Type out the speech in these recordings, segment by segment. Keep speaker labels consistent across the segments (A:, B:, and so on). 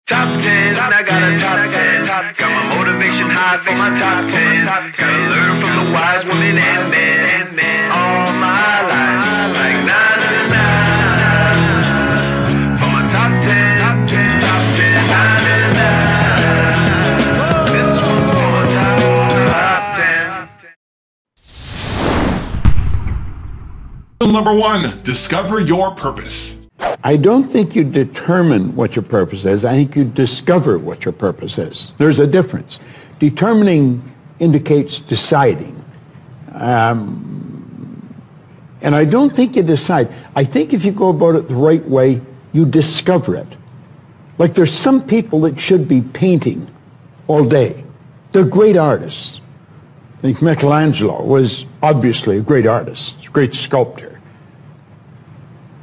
A: Top 10, I got a top 10. Got my motivation high for my top 10. Gotta learn from the wise women and men. All my life, like na na na na. For my top 10, top 10, na na na na. This one's for my top 10.
B: Rule number 1, discover your purpose.
C: I don't think you determine what your purpose is. I think you discover what your purpose is. There's a difference. Determining indicates deciding. And I don't think you decide. I think if you go about it the right way, you discover it. Like there's some people that should be painting all day. They're great artists. I think Michelangelo was obviously a great artist, a great sculptor.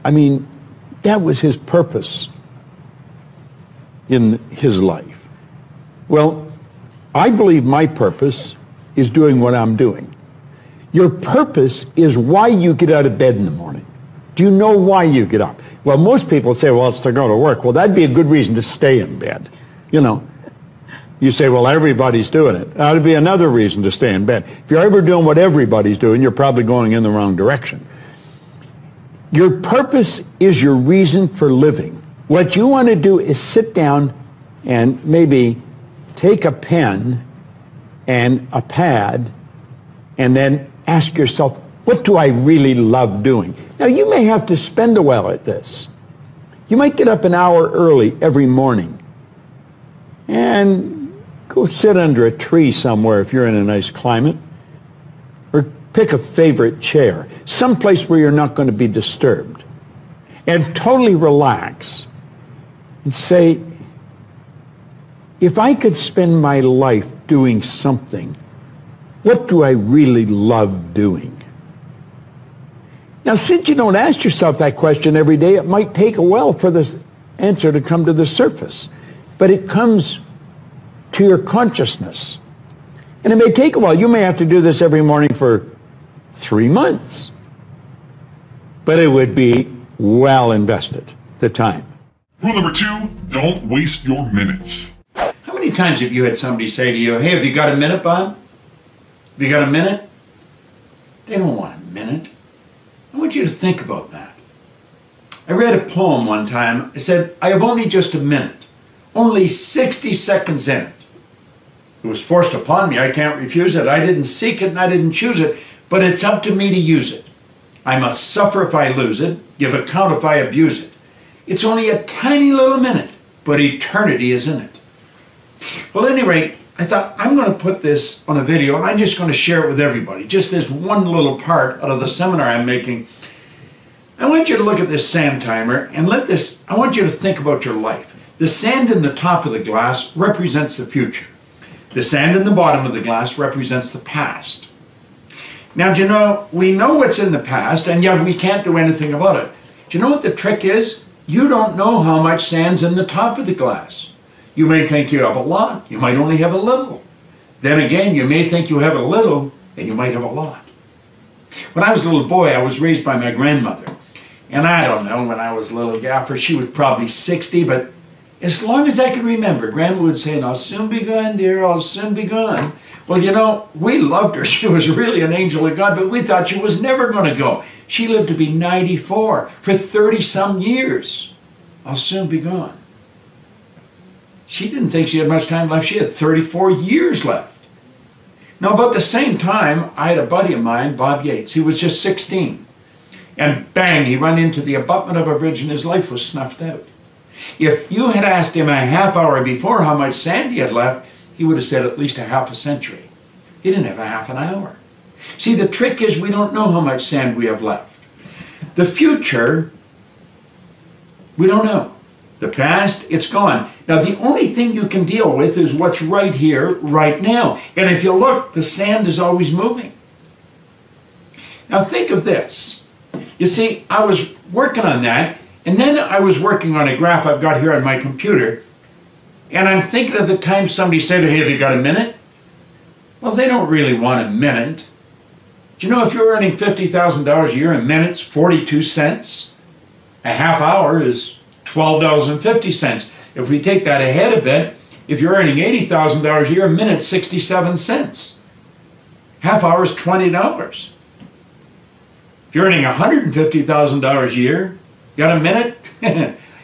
C: I mean, that was his purpose in his life. Well, I believe my purpose is doing what I'm doing. Your purpose is why you get out of bed in the morning. Do you know why you get up? Well, most people say, well, it's to go to work. Well, that'd be a good reason to stay in bed. You know, you say, well, everybody's doing it. That'd be another reason to stay in bed. If you're ever doing what everybody's doing, you're probably going in the wrong direction. Your purpose is your reason for living. What you want to do is sit down and maybe take a pen and a pad and then ask yourself, what do I really love doing? Now, you may have to spend a while at this. You might get up an hour early every morning and go sit under a tree somewhere if you're in a nice climate. Pick a favorite chair, someplace where you're not going to be disturbed, and totally relax and say, if I could spend my life doing something, what do I really love doing? Now, since you don't ask yourself that question every day, it might take a while for this answer to come to the surface, but it comes to your consciousness. And it may take a while. You may have to do this every morning for 3 months, but it would be well invested, the time.
B: Rule number 2, don't waste your minutes.
D: How many times have you had somebody say to you, hey, have you got a minute, Bob? Have you got a minute? They don't want a minute. I want you to think about that. I read a poem one time. It said, I have only just a minute, only 60 seconds in it. It was forced upon me. I can't refuse it. I didn't seek it and I didn't choose it. But it's up to me to use it. I must suffer if I lose it, give account if I abuse it. It's only a tiny little minute, but eternity is in it. Well, at any rate, I thought I'm going to put this on a video and I'm just going to share it with everybody. Just this one little part out of the seminar I'm making. I want you to look at this sand timer and I want you to think about your life. The sand in the top of the glass represents the future. The sand in the bottom of the glass represents the past. Now, do you know, we know what's in the past, and yet we can't do anything about it. Do you know what the trick is? You don't know how much sand's in the top of the glass. You may think you have a lot. You might only have a little. Then again, you may think you have a little, and you might have a lot. When I was a little boy, I was raised by my grandmother. And I don't know, when I was a little gaffer, she was probably 60, but as long as I can remember, Grandma would say, I'll soon be gone, dear, I'll soon be gone. Well, you know, we loved her. She was really an angel of God, but we thought she was never going to go. She lived to be 94 for 30-some years. I'll soon be gone. She didn't think she had much time left. She had 34 years left. Now, about the same time, I had a buddy of mine, Bob Yates. He was just 16. And bang, he ran into the abutment of a bridge and his life was snuffed out. If you had asked him a half hour before how much sand he had left, he would have said at least a half a century. He didn't have a half an hour. See, the trick is we don't know how much sand we have left. The future, we don't know. The past, it's gone. Now, the only thing you can deal with is what's right here, right now. And if you look, the sand is always moving. Now, think of this. You see, I was working on that, and then I was working on a graph I've got here on my computer, and I'm thinking of the time somebody said, hey, have you got a minute? Well, they don't really want a minute. Do you know if you're earning $50,000 a year, a minute's 42 cents? A half hour is $12.50. If we take that ahead a bit, if you're earning $80,000 a year, a minute 67 cents. Half hour is $20. If you're earning $150,000 a year, got a minute?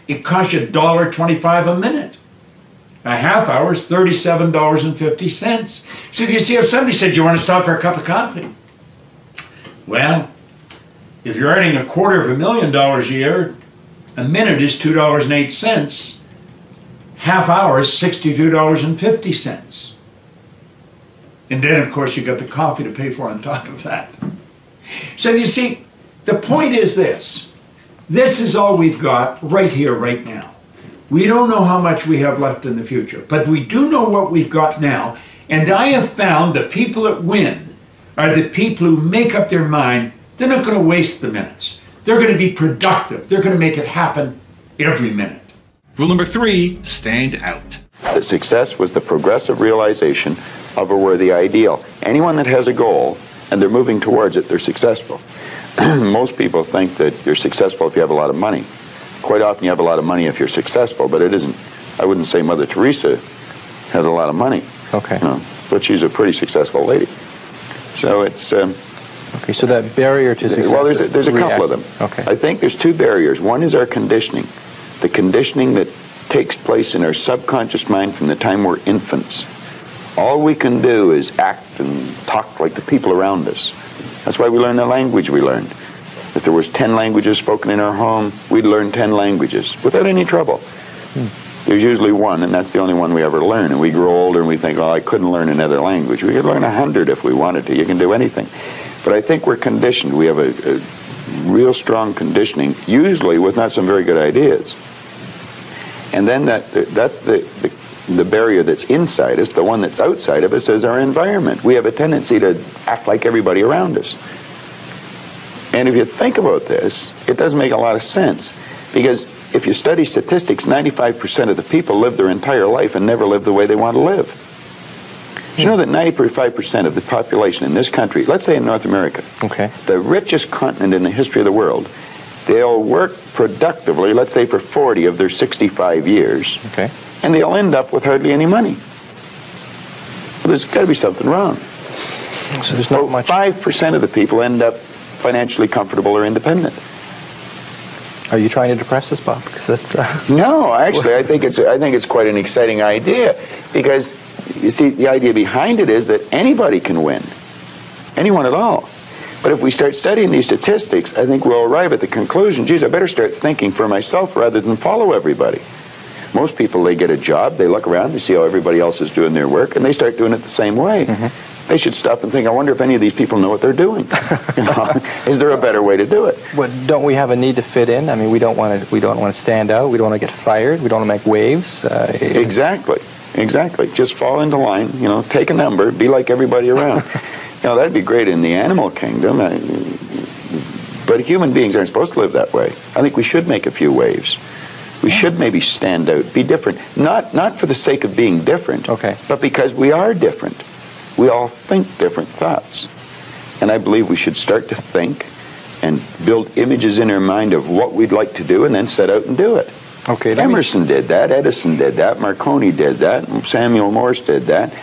D: It costs you $1.25 a minute. A half hour is $37.50. So you see, if somebody said, you want to stop for a cup of coffee? Well, if you're earning $250,000 a year, a minute is $2.08. Half hour is $62.50. And then, of course, you got the coffee to pay for on top of that. So you see, the point is this. This is all we've got right here, right now. We don't know how much we have left in the future, but we do know what we've got now. And I have found the people that win are the people who make up their mind. They're not going to waste the minutes. They're going to be productive. They're going to make it happen every minute.
E: Rule number 3, stand out.
F: That success was the progressive realization of a worthy ideal. Anyone that has a goal and they're moving towards it, they're successful. Most people think that you're successful if you have a lot of money. Quite often you have a lot of money if you're successful, but it isn't. I wouldn't say Mother Teresa has a lot of money.
G: Okay.
F: You know, but she's a pretty successful lady. So it's...
G: okay, so that barrier to success...
F: Well, there's a couple of them.
G: Okay.
F: I think there's 2 barriers. One is our conditioning. The conditioning that takes place in our subconscious mind from the time we're infants. All we can do is act and talk like the people around us. That's why we learn the language we learned. If there was 10 languages spoken in our home, we'd learn 10 languages without any trouble. There's usually one, and that's the only one we ever learn. And we grow older and we think, oh, I couldn't learn another language. We could learn 100 if we wanted to. You can do anything. But I think we're conditioned. We have a real strong conditioning, usually with not some very good ideas. And then that's the barrier that's inside us. The one that's outside of us is our environment. We have a tendency to act like everybody around us. And if you think about this, it doesn't make a lot of sense. Because if you study statistics, 95% of the people live their entire life and never live the way they want to live. Do you know that 95% of the population in this country, let's say in North America,
G: okay,
F: the richest continent in the history of the world, they'll work productively, let's say for 40 of their 65 years,
G: okay,
F: and they'll end up with hardly any money. Well, there's got to be something wrong.
G: So there's not much...
F: 5% of the people end up financially comfortable or independent.
G: Are you trying to depress us, Bob? Because that's...
F: No, actually, I think it's quite an exciting idea, because you see, the idea behind it is that anybody can win, anyone at all. But if we start studying these statistics, I think we'll arrive at the conclusion, geez, I better start thinking for myself rather than follow everybody. Most people, they get a job, they look around, they see how everybody else is doing their work, and they start doing it the same way. Mm-hmm. They should stop and think, I wonder if any of these people know what they're doing. You know, is there a better way to do it?
G: But don't we have a need to fit in? I mean, we don't want to stand out. We don't want to get fired. We don't want to make waves.
F: Exactly. Just fall into line. You know, take a number. Be like everybody around. You know, that'd be great in the animal kingdom. But human beings aren't supposed to live that way. I think we should make a few waves. We should maybe stand out, be different. Not for the sake of being different,
G: okay,
F: but because we are different. We all think different thoughts. And I believe we should start to think and build images in our mind of what we'd like to do and then set out and do it.
G: Okay.
F: Emerson did that, Edison did that, Marconi did that, Samuel Morse did that,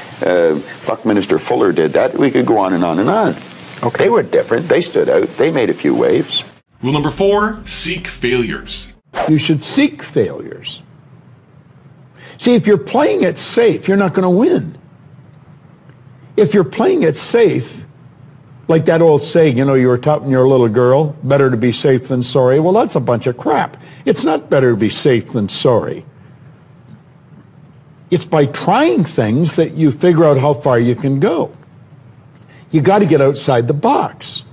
F: Buckminster Fuller did that. We could go on and on and on. Okay. They were different. They stood out. They made a few waves.
E: Rule number 4, seek failures.
C: You should seek failures. See, if you're playing it safe, you're not going to win. If you're playing it safe, like that old saying, you know, you were taught when you were a little girl, better to be safe than sorry. Well, that's a bunch of crap. It's not better to be safe than sorry. It's by trying things that you figure out how far you can go. You got to get outside the box.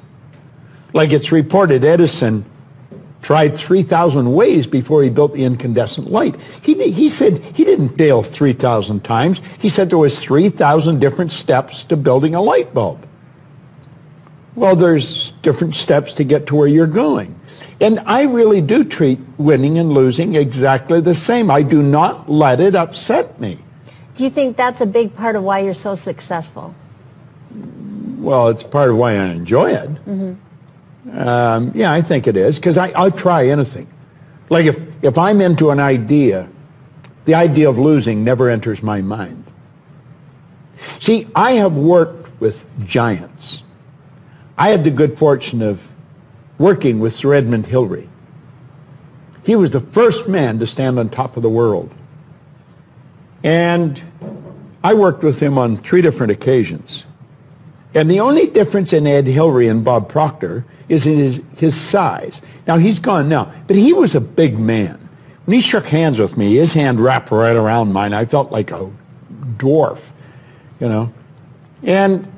C: Like it's reported, Edison tried 3,000 ways before he built the incandescent light. He said he didn't fail 3,000 times. He said there was 3,000 different steps to building a light bulb. Well, there's different steps to get to where you're going. And I really do treat winning and losing exactly the same. I do not let it upset me.
H: Do you think that's a big part of why you're so successful?
C: Well, it's part of why I enjoy it. Mm-hmm. Yeah, I think it is, because I'll try anything. Like if I'm into an idea The idea of losing never enters my mind. See, I have worked with giants. I had the good fortune of working with Sir Edmund Hillary. He was the first man to stand on top of the world. And I worked with him on 3 different occasions. And the only difference in Ed Hillary and Bob Proctor is in his size. Now, he's gone now, but he was a big man. When he shook hands with me, his hand wrapped right around mine. I felt like a dwarf, you know. And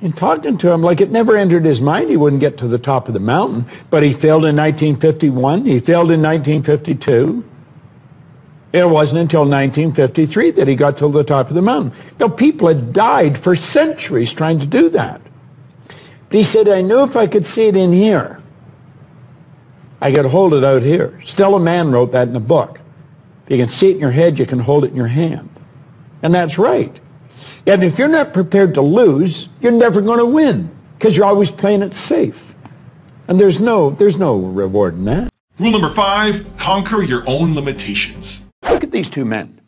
C: in talking to him, like, it never entered his mind he wouldn't get to the top of the mountain. But he failed in 1951. He failed in 1952. It wasn't until 1953 that he got to the top of the mountain. Now, people had died for centuries trying to do that. But he said, I knew if I could see it in here, I could hold it out here. Stella Mann wrote that in a book. If you can see it in your head, you can hold it in your hand. And that's right. And if you're not prepared to lose, you're never going to win, because you're always playing it safe. And there's no reward in that.
E: Rule number 5, conquer your own limitations.
C: Look at these 2 men.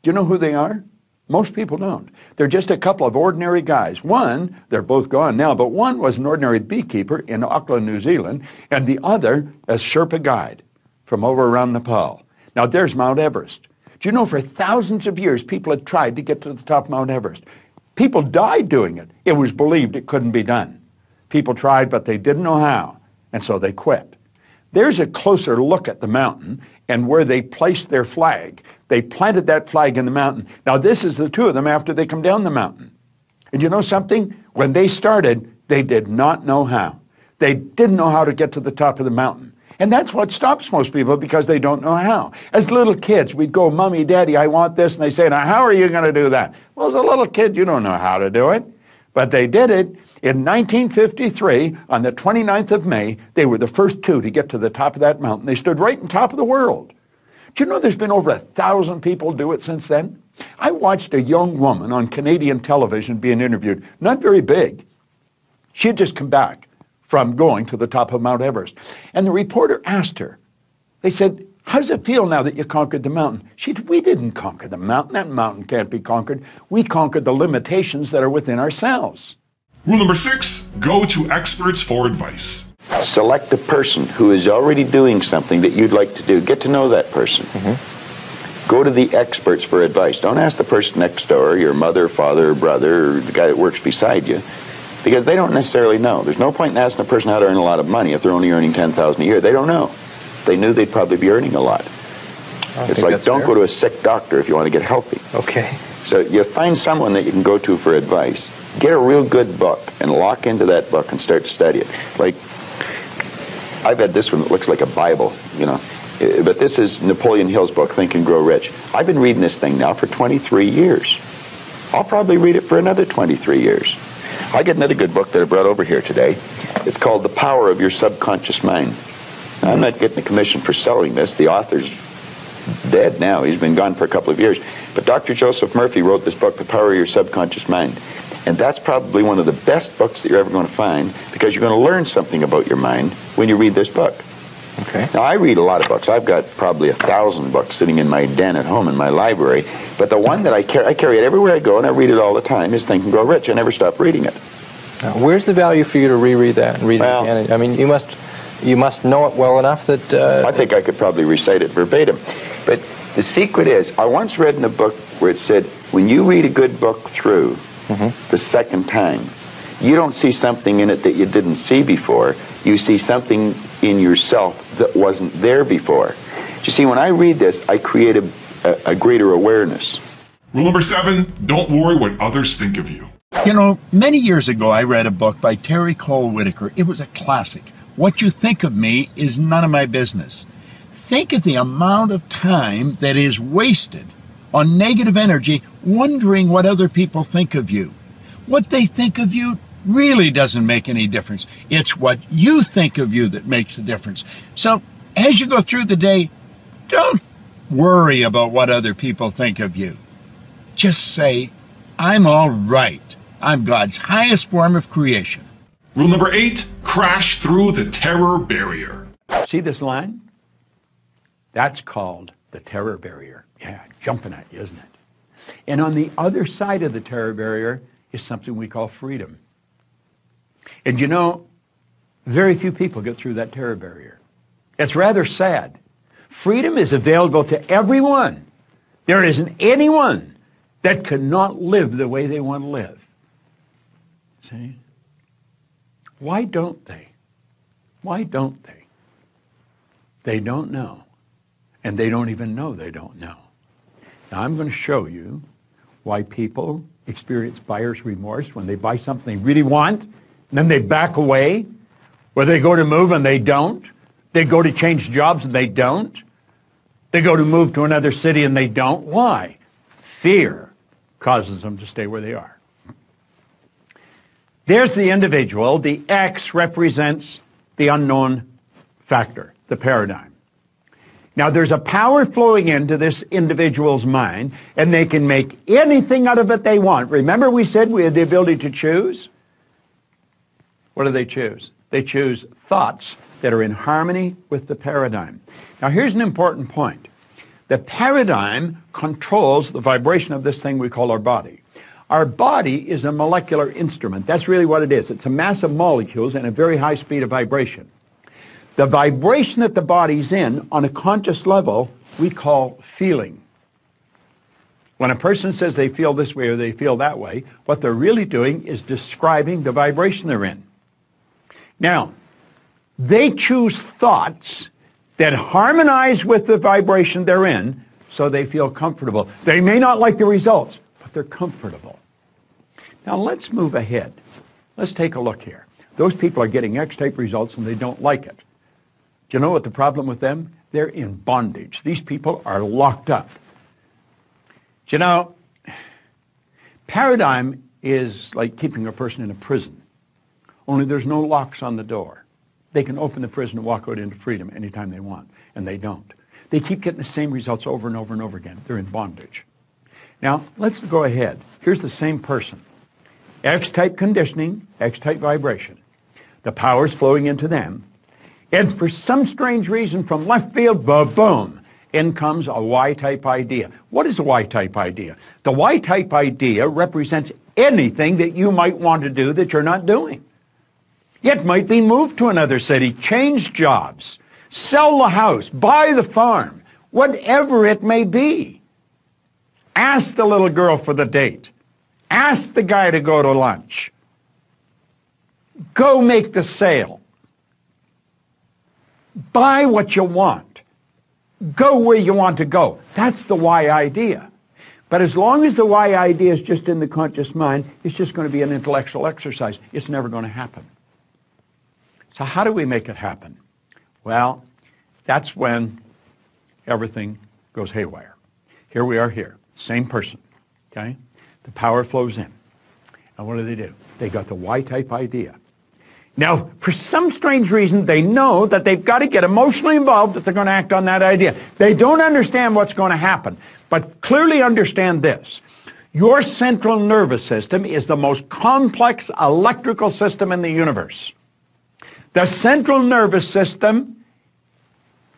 C: Do you know who they are? Most people don't. They're just a couple of ordinary guys. One, they're both gone now, but one was an ordinary beekeeper in Auckland, New Zealand, and the other a Sherpa guide from over around Nepal. Now, there's Mount Everest. Do you know, for thousands of years, people had tried to get to the top of Mount Everest. People died doing it. It was believed it couldn't be done. People tried, but they didn't know how, and so they quit. There's a closer look at the mountain and where they placed their flag. They planted that flag in the mountain. Now, this is the 2 of them after they come down the mountain. And you know something? When they started, they did not know how. They didn't know how to get to the top of the mountain. And that's what stops most people, because they don't know how. As little kids, we'd go, Mommy, Daddy, I want this. And they say, now, how are you going to do that? Well, as a little kid, you don't know how to do it. But they did it. In 1953, on the 29th of May, they were the first 2 to get to the top of that mountain. They stood right on top of the world. Do you know there's been over 1,000 people do it since then? I watched a young woman on Canadian television being interviewed, not very big. She had just come back from going to the top of Mount Everest. And the reporter asked her, they said, how does it feel now that you conquered the mountain? She said, we didn't conquer the mountain. That mountain can't be conquered. We conquered the limitations that are within ourselves.
E: Rule number 6, go to experts for advice.
F: Select a person who is already doing something that you'd like to do. Get to know that person. Go to the experts for advice. Don't ask the person next door, your mother, father, or brother, or the guy that works beside you, because they don't necessarily know. There's no point in asking a person how to earn a lot of money if they're only earning $10,000 a year. They don't know. If they knew, they'd probably be earning a lot. It's like, don't go to a sick doctor if you want to get healthy.
G: Okay.
F: So you find someone that you can go to for advice. Get a real good book and lock into that book and start to study it. Like, I've had this one that looks like a Bible, you know. But this is Napoleon Hill's book, Think and Grow Rich. I've been reading this thing now for 23 years. I'll probably read it for another 23 years. I got another good book that I brought over here today. It's called The Power of Your Subconscious Mind. Now, I'm not getting a commission for selling this. The author's dead now. He's been gone for a couple of years. But Dr. Joseph Murphy wrote this book, The Power of Your Subconscious Mind. And that's probably one of the best books that you're ever going to find, because you're going to learn something about your mind when you read this book.
G: Okay.
F: Now, I read a lot of books. I've got probably 1,000 books sitting in my den at home in my library. But the one that I carry it everywhere I go, and I read it all the time, is Think and Grow Rich. I never stop reading it.
G: Now, where's the value for you to reread that and read it again? I mean, you must know it well enough that...
F: I think I could probably recite it verbatim. But the secret is, I once read in a book where it said, when you read a good book through the second time, you don't see something in it that you didn't see before. You see something in yourself that wasn't there before. You see, when I read this, I create a greater awareness.
E: Rule number 7, don't worry what others think of you.
C: You know, many years ago, I read a book by Terry Cole Whitaker. It was a classic. What you think of me is none of my business. Think of the amount of time that is wasted on negative energy, wondering what other people think of you. What they think of you really doesn't make any difference. It's what you think of you that makes a difference. So as you go through the day, don't worry about what other people think of you. Just say, I'm all right. I'm God's highest form of creation.
E: Rule number 8, crash through the terror barrier.
C: See this line? That's called The terror barrier. Yeah, jumping at you, isn't it? And on the other side of the terror barrier is something we call freedom. And you know, very few people get through that terror barrier. It's rather sad. Freedom is available to everyone. There isn't anyone that cannot live the way they want to live. See? Why don't they? Why don't they? They don't know. And they don't even know they don't know. Now I'm going to show you why people experience buyer's remorse when they buy something they really want, and then they back away, where they go to move and they don't. They go to change jobs and they don't. They go to move to another city and they don't. Why? Fear causes them to stay where they are. There's the individual. The X represents the unknown factor, the paradigm. Now there's a power flowing into this individual's mind, and they can make anything out of it they want. Remember we said we had the ability to choose? What do they choose? They choose thoughts that are in harmony with the paradigm. Now here's an important point. The paradigm controls the vibration of this thing we call our body. Our body is a molecular instrument. That's really what it is. It's a mass of molecules and a very high speed of vibration. The vibration that the body's in on a conscious level we call feeling. When a person says they feel this way or they feel that way, what they're really doing is describing the vibration they're in. Now, they choose thoughts that harmonize with the vibration they're in so they feel comfortable. They may not like the results, but they're comfortable. Now let's move ahead. Let's take a look here. Those people are getting X-type results and they don't like it. Do you know what the problem with them? They're in bondage. These people are locked up. Do you know, paradigm is like keeping a person in a prison. Only there's no locks on the door. They can open the prison and walk out into freedom anytime they want, and they don't. They keep getting the same results over and over and over again. They're in bondage. Now, let's go ahead. Here's the same person. X-type conditioning, X-type vibration. The power's flowing into them. And for some strange reason from left field, boom, in comes a Y-type idea. What is a Y-type idea? The Y-type idea represents anything that you might want to do that you're not doing. It might be move to another city, change jobs, sell the house, buy the farm, whatever it may be. Ask the little girl for the date. Ask the guy to go to lunch. Go make the sale. Buy what you want. Go where you want to go. That's the Y idea. But as long as the Y idea is just in the conscious mind, it's just going to be an intellectual exercise. It's never going to happen. So how do we make it happen? Well, that's when everything goes haywire. Here we are here, same person, okay? The power flows in. And what do? They got the Y-type idea. Now, for some strange reason, they know that they've got to get emotionally involved if they're going to act on that idea. They don't understand what's going to happen, but clearly understand this. Your central nervous system is the most complex electrical system in the universe. The central nervous system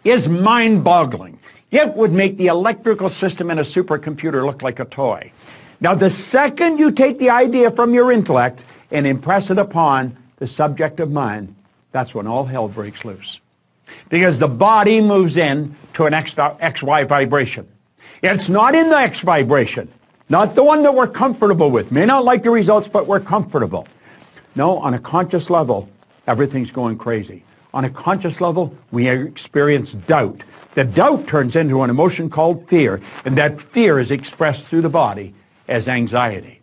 C: is mind-boggling. It would make the electrical system in a supercomputer look like a toy. Now, the second you take the idea from your intellect and impress it upon the subjective mind, that's when all hell breaks loose. Because the body moves in to an XY vibration. It's not in the X vibration, not the one that we're comfortable with. May not like the results, but we're comfortable. No, on a conscious level, everything's going crazy. On a conscious level, we experience doubt. The doubt turns into an emotion called fear, and that fear is expressed through the body as anxiety.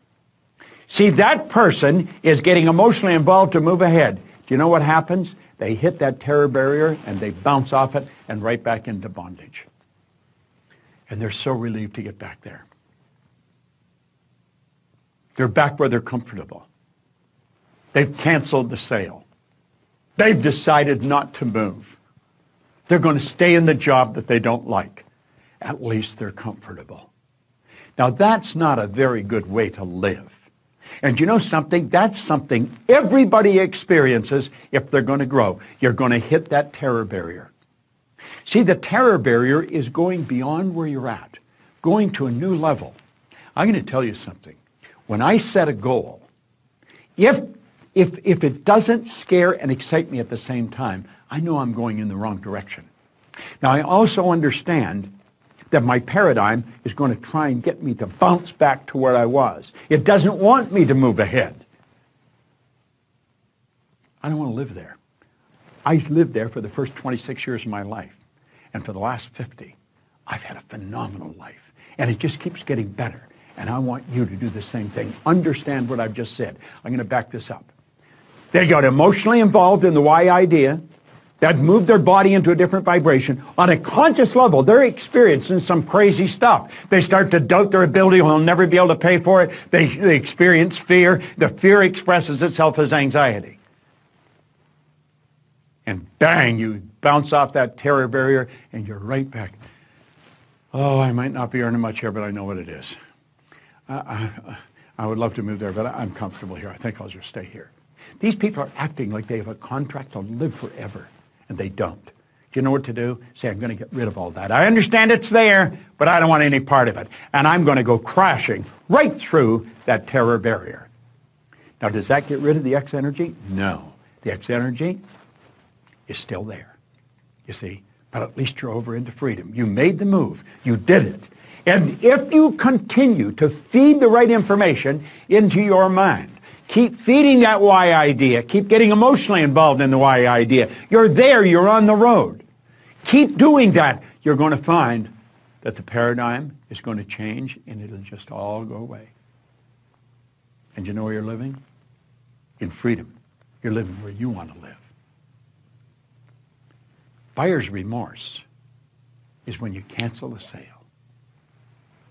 C: See, that person is getting emotionally involved to move ahead. Do you know what happens? They hit that terror barrier, and they bounce off it and right back into bondage. And they're so relieved to get back there. They're back where they're comfortable. They've canceled the sale. They've decided not to move. They're going to stay in the job that they don't like. At least they're comfortable. Now, that's not a very good way to live. And you know something? That's something everybody experiences if they're going to grow. You're going to hit that terror barrier. See, the terror barrier is going beyond where you're at, going to a new level. I'm going to tell you something. When I set a goal, if it doesn't scare and excite me at the same time, I know I'm going in the wrong direction. Now, I also understand that my paradigm is going to try and get me to bounce back to where I was. It doesn't want me to move ahead. I don't want to live there. I lived there for the first 26 years of my life. And for the last 50, I've had a phenomenal life. And it just keeps getting better. And I want you to do the same thing. Understand what I've just said. I'm going to back this up. They got emotionally involved in the why idea. That moved their body into a different vibration. On a conscious level, they're experiencing some crazy stuff. They start to doubt their ability, they'll never be able to pay for it. They experience fear. The fear expresses itself as anxiety. And bang, you bounce off that terror barrier and you're right back. Oh, I might not be earning much here, but I know what it is. I would love to move there, but I'm comfortable here. I think I'll just stay here. These people are acting like they have a contract to live forever. And they don't. Do you know what to do? Say, I'm going to get rid of all that. I understand it's there, but I don't want any part of it. And I'm going to go crashing right through that terror barrier. Now, does that get rid of the X energy? No. The X energy is still there, you see. But at least you're over into freedom. You made the move. You did it. And if you continue to feed the right information into your mind, keep feeding that why idea. Keep getting emotionally involved in the why idea. You're there. You're on the road. Keep doing that. You're going to find that the paradigm is going to change and it'll just all go away. And you know where you're living? In freedom. You're living where you want to live. Buyer's remorse is when you cancel the sale.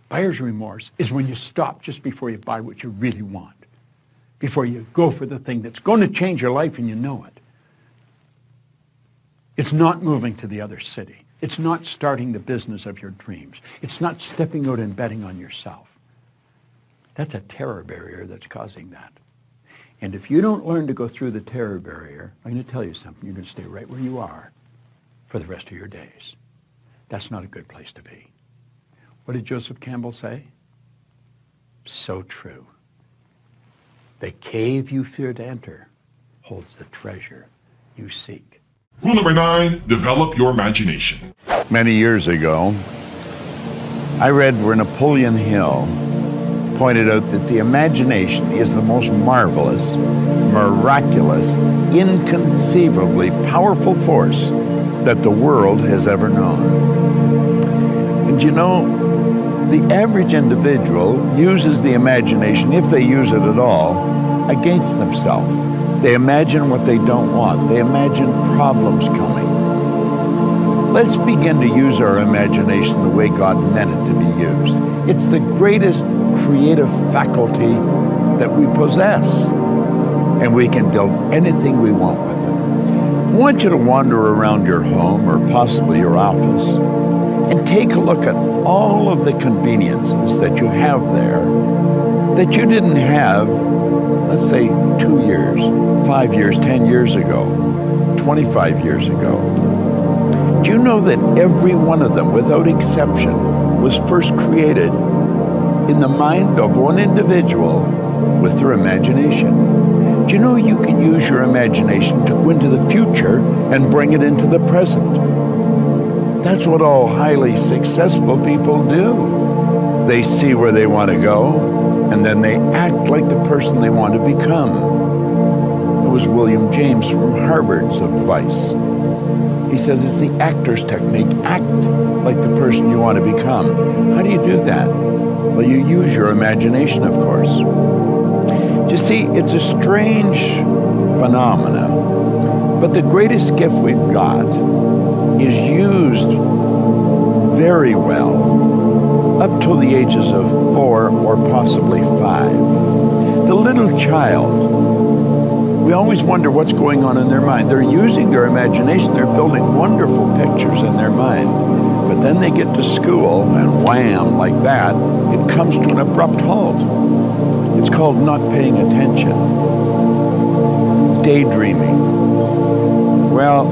C: Buyer's remorse is when you stop just before you buy what you really want. Before you go for the thing that's going to change your life and you know it. It's not moving to the other city. It's not starting the business of your dreams. It's not stepping out and betting on yourself. That's a terror barrier that's causing that. And if you don't learn to go through the terror barrier, I'm going to tell you something. You're going to stay right where you are for the rest of your days. That's not a good place to be. What did Joseph Campbell say? So true. The cave you fear to enter holds the treasure you seek.
E: Rule number 9, develop your imagination.
F: Many years ago, I read where Napoleon Hill pointed out that the imagination is the most marvelous, miraculous, inconceivably powerful force that the world has ever known. And you know, the average individual uses the imagination, if they use it at all, against themselves. They imagine what they don't want. They imagine problems coming. Let's begin to use our imagination the way God meant it to be used. It's the greatest creative faculty that we possess, and we can build anything we want with it. I want you to wander around your home or possibly your office and take a look at all of the conveniences that you have there that you didn't have, let's say, 2 years, 5 years, 10 years ago, 25 years ago. Do you know that every one of them, without exception, was first created in the mind of one individual with their imagination? Do you know you can use your imagination to go into the future and bring it into the present? That's what all highly successful people do. They see where they want to go, and then they act like the person they want to become. It was William James from Harvard's advice. He says it's the actor's technique. Act like the person you want to become. How do you do that? Well, you use your imagination, of course. You see, it's a strange phenomena, but the greatest gift we've got is used very well up till the ages of 4 or possibly 5. The little child, we always wonder what's going on in their mind. They're using their imagination. They're building wonderful pictures in their mind. But then they get to school, and wham, like that, it comes to an abrupt halt. It's called not paying attention. Daydreaming. Well,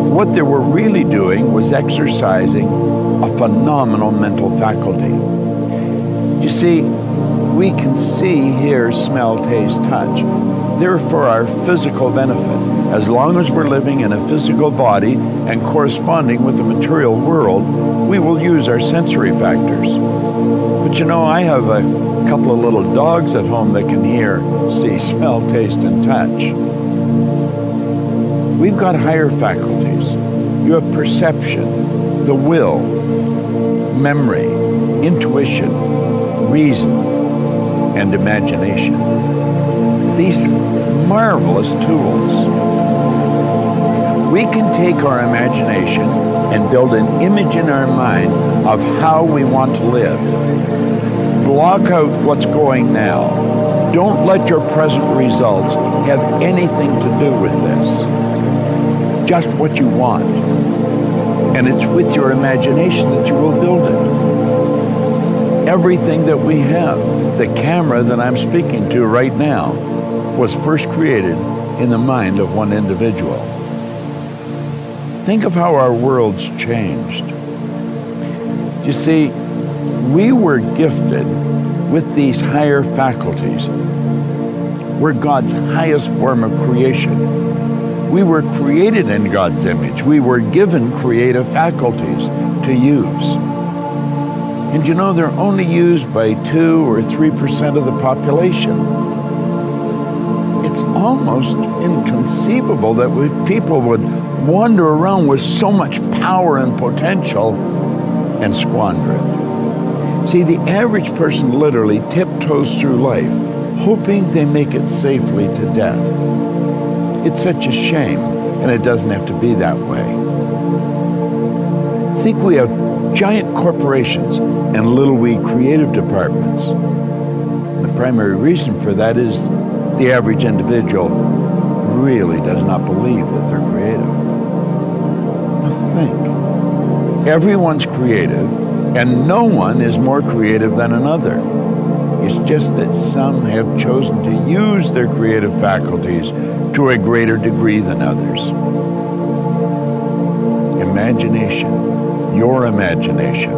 C: What they were really doing was exercising a phenomenal mental faculty. You see, we can see, hear, smell, taste, touch. They're for our physical benefit. As long as we're living in a physical body and corresponding with the material world, we will use our sensory factors. But you know, I have a couple of little dogs at home that can hear, see, smell, taste, and touch. We've got higher faculties. You have perception, the will, memory, intuition, reason, and imagination. These marvelous tools. We can take our imagination and build an image in our mind of how we want to live. Block out what's going now. Don't let your present results have anything to do with this. Just what you want. And it's with your imagination that you will build it. Everything that we have, the camera that I'm speaking to right now, was first created in the mind of one individual. Think of how our world's changed. You see, we were gifted with these higher faculties. We're God's highest form of creation. We were created in God's image. We were given creative faculties to use. And you know, they're only used by 2 or 3% of the population. It's almost inconceivable that people would wander around with so much power and potential and squander it. See, the average person literally tiptoes through life, hoping they make it safely to death. It's such a shame, and it doesn't have to be that way. I think we have giant corporations and little wee creative departments. The primary reason for that is the average individual really does not believe that they're creative. Now think. Everyone's creative, and no one is more creative than another. It's just that some have chosen to use their creative faculties to a greater degree than others. Imagination, your imagination.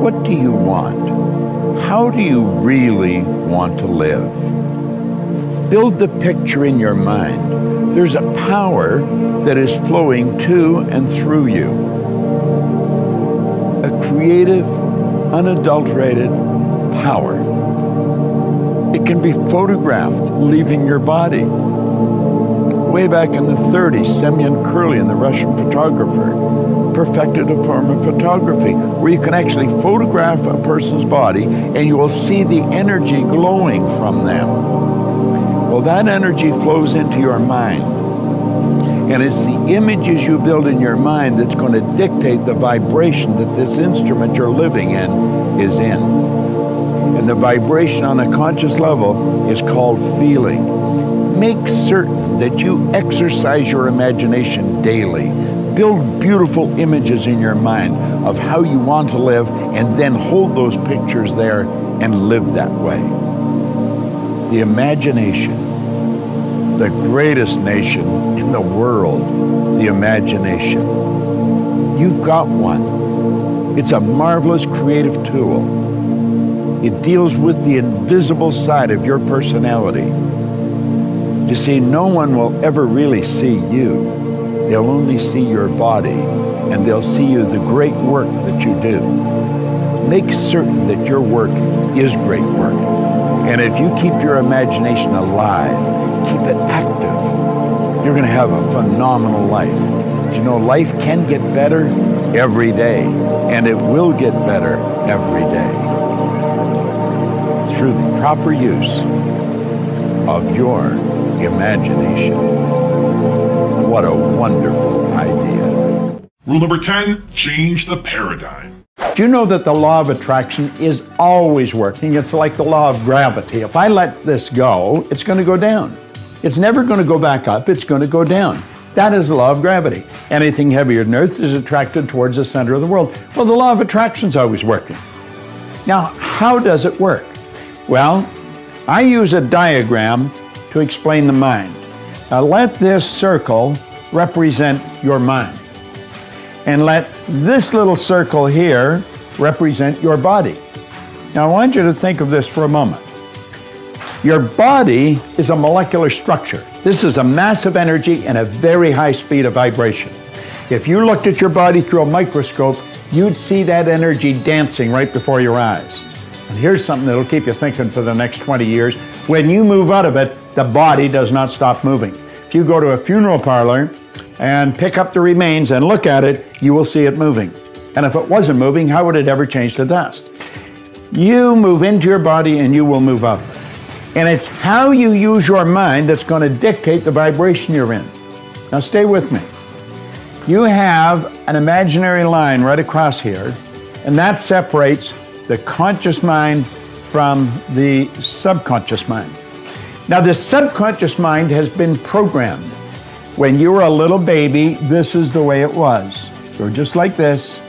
C: What do you want? How do you really want to live? Build the picture in your mind. There's a power that is flowing to and through you. A creative, unadulterated power. It can be photographed leaving your body. Way back in the 30s, Semyon Kurlian, the Russian photographer, perfected a form of photography where you can actually photograph a person's body and you will see the energy glowing from them. Well, that energy flows into your mind. And it's the images you build in your mind that's going to dictate the vibration that this instrument you're living in is in. And the vibration on a conscious level is called feeling. Make certain that you exercise your imagination daily. Build beautiful images in your mind of how you want to live, and then hold those pictures there and live that way. The imagination, the greatest nation in the world, the imagination. You've got one. It's a marvelous creative tool. It deals with the invisible side of your personality. You see, no one will ever really see you. They'll only see your body, and they'll see you the great work that you do. Make certain that your work is great work. And if you keep your imagination alive, keep it active, you're going to have a phenomenal life. You know, life can get better every day, and it will get better every day through the proper use of your imagination. What a wonderful idea.
B: Rule number 10, change the paradigm.
C: Do you know that the law of attraction is always working? It's like the law of gravity. If I let this go, it's going to go down. It's never going to go back up, it's going to go down. That is the law of gravity. Anything heavier than Earth is attracted towards the center of the world. Well, the law of attraction is always working. Now, how does it work? Well, I use a diagram to explain the mind. Now, let this circle represent your mind. And let this little circle here represent your body. Now I want you to think of this for a moment. Your body is a molecular structure. This is a massive energy and a very high speed of vibration. If you looked at your body through a microscope, you'd see that energy dancing right before your eyes. And here's something that'll keep you thinking for the next 20 years. When you move out of it, the body does not stop moving. If you go to a funeral parlor and pick up the remains and look at it, you will see it moving. And if it wasn't moving, how would it ever change to dust? You move into your body and you will move out. And it's how you use your mind that's going to dictate the vibration you're in. Now stay with me. You have an imaginary line right across here, and that separates the conscious mind from the subconscious mind. Now the subconscious mind has been programmed. When you were a little baby, this is the way it was. You were just like this.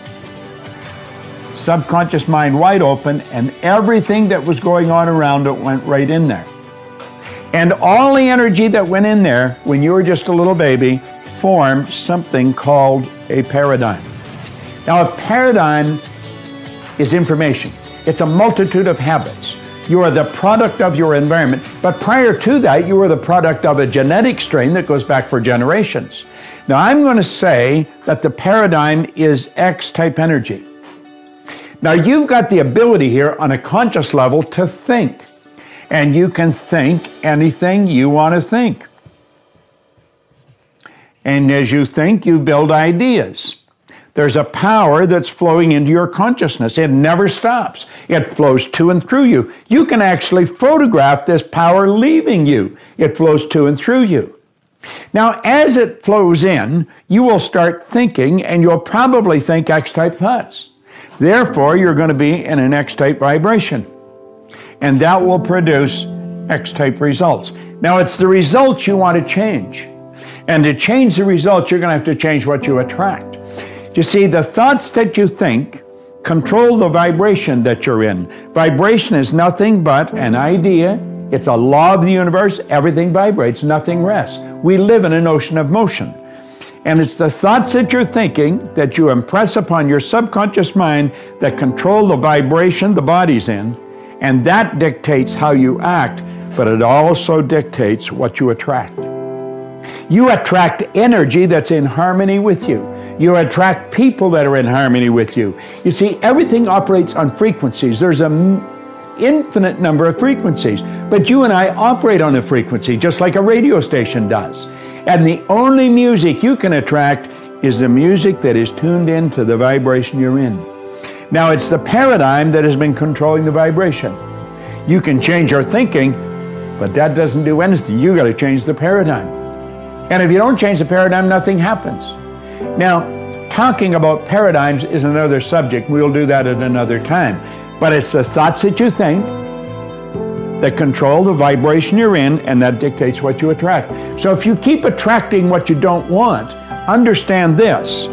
C: Subconscious mind wide open, and everything that was going on around it went right in there. And all the energy that went in there when you were just a little baby formed something called a paradigm. Now a paradigm is information. It's a multitude of habits. You are the product of your environment, but prior to that, you were the product of a genetic strain that goes back for generations. Now I'm going to say that the paradigm is X-type energy. Now you've got the ability here on a conscious level to think, and you can think anything you want to think. And as you think, you build ideas. There's a power that's flowing into your consciousness. It never stops. It flows to and through you. You can actually photograph this power leaving you. It flows to and through you. Now, as it flows in, you will start thinking, and you'll probably think X-type thoughts. Therefore, you're going to be in an X-type vibration. And that will produce X-type results. Now, it's the results you want to change. And to change the results, you're going to have to change what you attract. You see, the thoughts that you think control the vibration that you're in. Vibration is nothing but an idea. It's a law of the universe. Everything vibrates, nothing rests. We live in an ocean of motion. And it's the thoughts that you're thinking that you impress upon your subconscious mind that control the vibration the body's in, and that dictates how you act, but it also dictates what you attract. You attract energy that's in harmony with you. You attract people that are in harmony with you. You see, everything operates on frequencies. There's an infinite number of frequencies, but you and I operate on a frequency just like a radio station does. And the only music you can attract is the music that is tuned into the vibration you're in. Now, it's the paradigm that has been controlling the vibration. You can change your thinking, but that doesn't do anything. You got to change the paradigm. And if you don't change the paradigm, nothing happens. Now, talking about paradigms is another subject. We'll do that at another time. But it's the thoughts that you think that control the vibration you're in, and that dictates what you attract. So if you keep attracting what you don't want, understand this.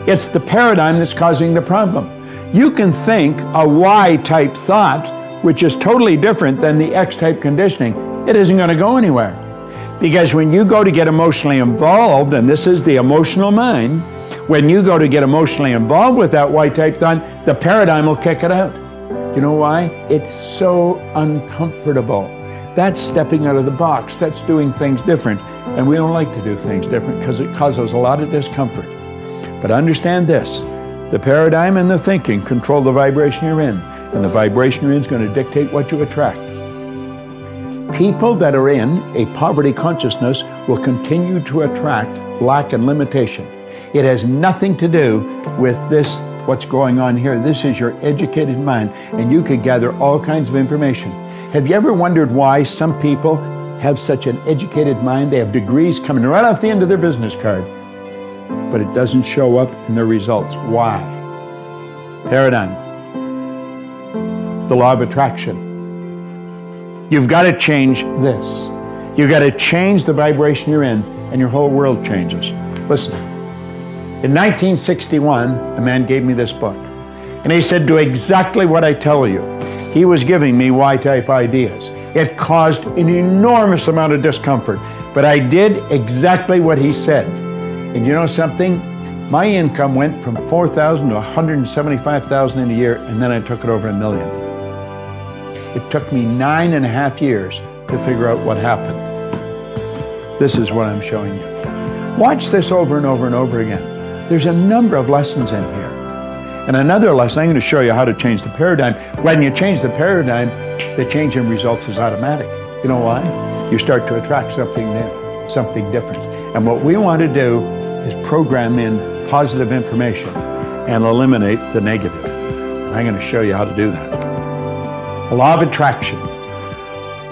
C: It's the paradigm that's causing the problem. You can think a Y-type thought, which is totally different than the X-type conditioning. It isn't going to go anywhere. Because when you go to get emotionally involved, and this is the emotional mind, when you go to get emotionally involved with that Y-type thought, the paradigm will kick it out. You know why? It's so uncomfortable. That's stepping out of the box. That's doing things different. And we don't like to do things different because it causes a lot of discomfort. But understand this. The paradigm and the thinking control the vibration you're in. And the vibration you're in is going to dictate what you attract. People that are in a poverty consciousness will continue to attract lack and limitation. It has nothing to do with this, what's going on here. This is your educated mind, and you could gather all kinds of information. Have you ever wondered why some people have such an educated mind? They have degrees coming right off the end of their business card, but it doesn't show up in their results. Why? Paradigm. The law of attraction. You've got to change this. You've got to change the vibration you're in, and your whole world changes. Listen. In 1961, a man gave me this book, and he said, do exactly what I tell you. He was giving me Y-type ideas. It caused an enormous amount of discomfort, but I did exactly what he said. And you know something? My income went from $4,000 to $175,000 in a year, and then I took it over $1 million. It took me 9.5 years to figure out what happened. This is what I'm showing you. Watch this over and over and over again. There's a number of lessons in here. And another lesson, I'm going to show you how to change the paradigm. When you change the paradigm, the change in results is automatic. You know why? You start to attract something new, something different. And what we want to do is program in positive information and eliminate the negative. And I'm going to show you how to do that. Law of attraction.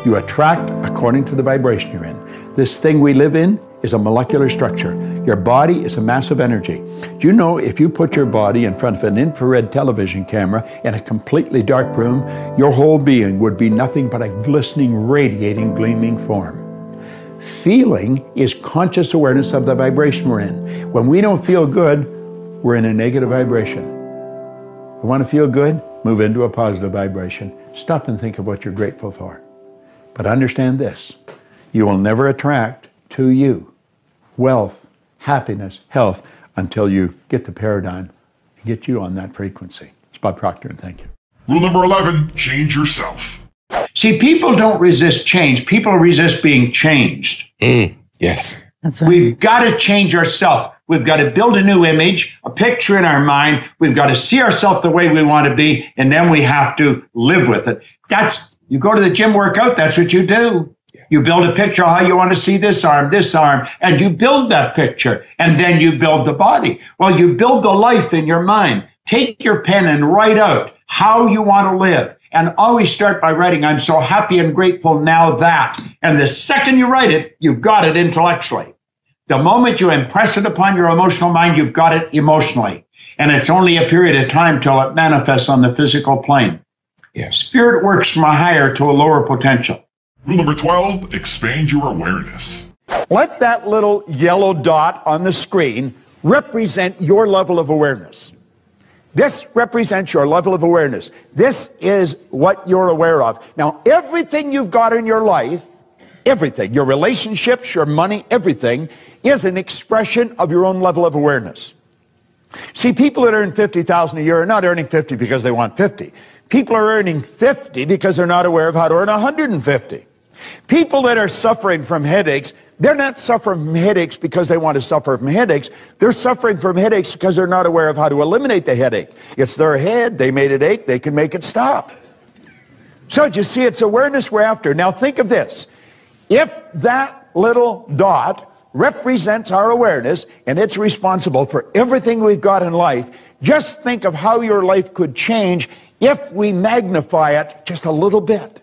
C: You attract according to the vibration you're in. This thing we live in is a molecular structure. Your body is a massive energy. Do you know if you put your body in front of an infrared television camera in a completely dark room, your whole being would be nothing but a glistening, radiating, gleaming form? Feeling is conscious awareness of the vibration we're in. When we don't feel good, we're in a negative vibration. You want to feel good? Move into a positive vibration. Stop and think of what you're grateful for. But understand this, you will never attract to you wealth, happiness, health until you get the paradigm and get you on that frequency. It's Bob Proctor, and thank you.
B: Rule number 11, change yourself.
D: See, people don't resist change. People resist being changed.
I: Yes.
H: That's right.
D: We've got to change ourselves. We've got to build a new image, a picture in our mind. We've got to see ourselves the way we want to be, and then we have to live with it. You go to the gym workout, that's what you do. You build a picture of how you want to see this arm, and you build that picture, and then you build the body. Well, you build the life in your mind. Take your pen and write out how you want to live. And always start by writing, I'm so happy and grateful now that. And the second you write it, you've got it intellectually. The moment you impress it upon your emotional mind, you've got it emotionally. And it's only a period of time till it manifests on the physical plane.
I: Yeah.
D: Spirit works from a higher to a lower potential.
B: Rule number 12, expand your awareness.
C: Let that little yellow dot on the screen represent your level of awareness. This represents your level of awareness. This is what you're aware of. Now, everything you've got in your life, everything, your relationships, your money, everything, is an expression of your own level of awareness. See, people that earn $50,000 a year are not earning 50 because they want 50. People are earning 50 because they're not aware of how to earn 150. People that are suffering from headaches, they're not suffering from headaches because they want to suffer from headaches. They're suffering from headaches because they're not aware of how to eliminate the headache. It's their head. They made it ache. They can make it stop. So you see, it's awareness we're after. Now think of this. If that little dot represents our awareness and it's responsible for everything we've got in life, just think of how your life could change if we magnify it just a little bit.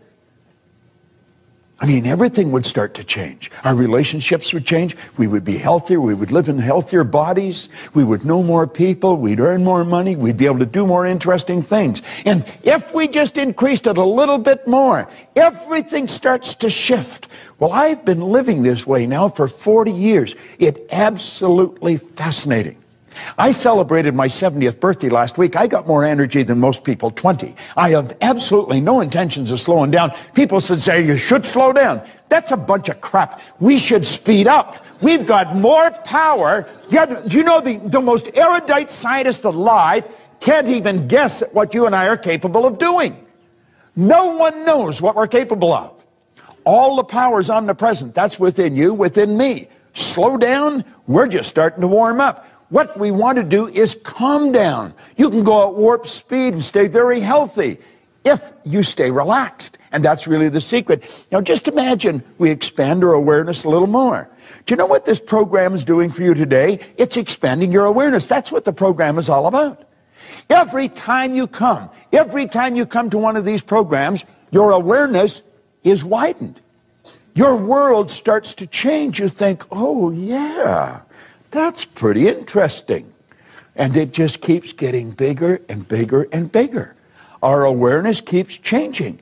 C: I mean, everything would start to change. Our relationships would change. We would be healthier. We would live in healthier bodies. We would know more people. We'd earn more money. We'd be able to do more interesting things. And if we just increased it a little bit more, everything starts to shift. Well, I've been living this way now for 40 years. It's absolutely fascinating. I celebrated my 70th birthday last week. I got more energy than most people, 20. I have absolutely no intentions of slowing down. People should say, you should slow down. That's a bunch of crap. We should speed up. We've got more power. Do you know the most erudite scientist alive can't even guess at what you and I are capable of doing? No one knows what we're capable of. All the power is omnipresent. That's within you, within me. Slow down. We're just starting to warm up. What we want to do is calm down. You can go at warp speed and stay very healthy if you stay relaxed. And that's really the secret. Now just imagine we expand our awareness a little more. Do you know what this program is doing for you today? It's expanding your awareness. That's what the program is all about. Every time you come to one of these programs, your awareness is widened. Your world starts to change. You think, oh yeah, that's pretty interesting. And it just keeps getting bigger and bigger and bigger. Our awareness keeps changing.